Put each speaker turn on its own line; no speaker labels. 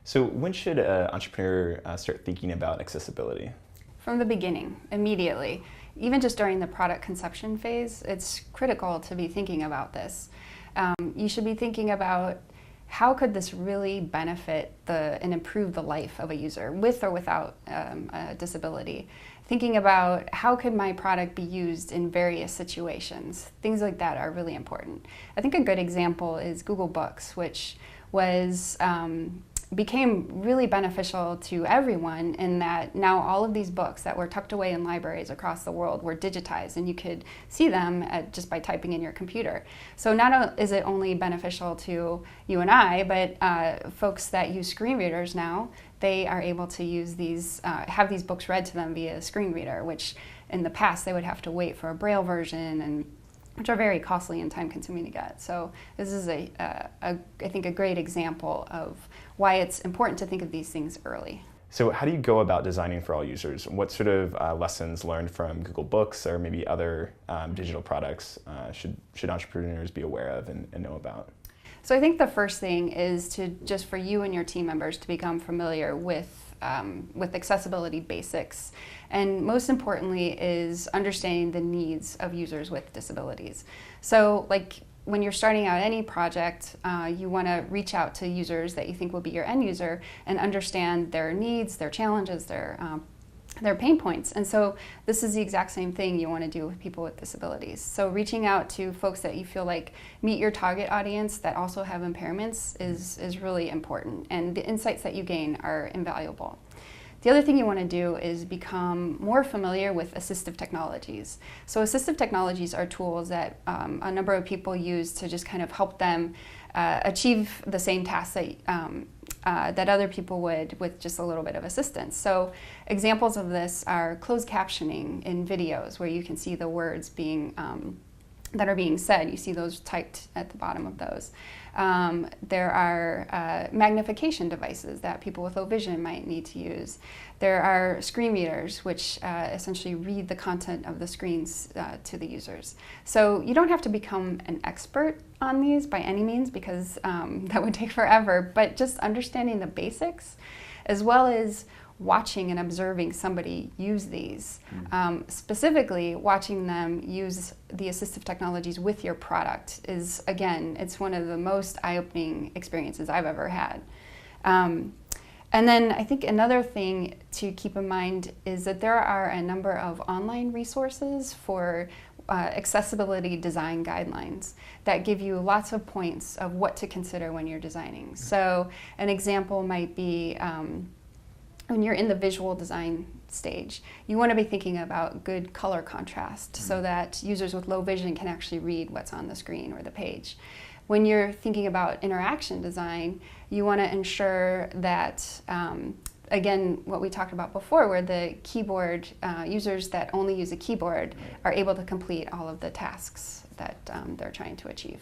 So when should an entrepreneur start thinking about accessibility?
From the beginning, immediately. Even just during the product conception phase, it's critical to be thinking about this. You should be thinking about how could this really benefit and improve the life of a user with or without a disability. Thinking about how could my product be used in various situations. Things like that are really important. I think a good example is Google Books, which became really beneficial to everyone in that now all of these books that were tucked away in libraries across the world were digitized, and you could see them just by typing in your computer. So not is it only beneficial to you and I, but folks that use screen readers now, they are able to use these, have these books read to them via a screen reader, which in the past they would have to wait for a Braille version, which are very costly and time-consuming to get. So this is I think a great example of why it's important to think of these things early.
So how do you go about designing for all users? What sort of lessons learned from Google Books or maybe other digital products should entrepreneurs be aware of and know about?
So I think the first thing is just for you and your team members to become familiar with accessibility basics, and most importantly is understanding the needs of users with disabilities. So like when you're starting out any project, you want to reach out to users that you think will be your end user and understand their needs, their challenges, their pain points. And so this is the exact same thing you want to do with people with disabilities. So reaching out to folks that you feel like meet your target audience that also have impairments is really important, and the insights that you gain are invaluable. The other thing you want to do is become more familiar with assistive technologies. So assistive technologies are tools that a number of people use to just kind of help them achieve the same tasks that other people would with just a little bit of assistance. So examples of this are closed captioning in videos where you can see the words that are being said. You see those typed at the bottom of those. There are magnification devices that people with low vision might need to use. There are screen readers, which essentially read the content of the screens to the users. So you don't have to become an expert on these by any means, because that would take forever, but just understanding the basics, as well as watching and observing somebody use these, specifically watching them use the assistive technologies with your product is, again, it's one of the most eye-opening experiences I've ever had. And then I think another thing to keep in mind is that there are a number of online resources for accessibility design guidelines that give you lots of points of what to consider when you're designing. So an example might be when you're in the visual design stage, you want to be thinking about good color contrast so that users with low vision can actually read what's on the screen or the page. When you're thinking about interaction design, you want to ensure that, again, what we talked about before, where the keyboard, users that only use a keyboard are able to complete all of the tasks that they're trying to achieve.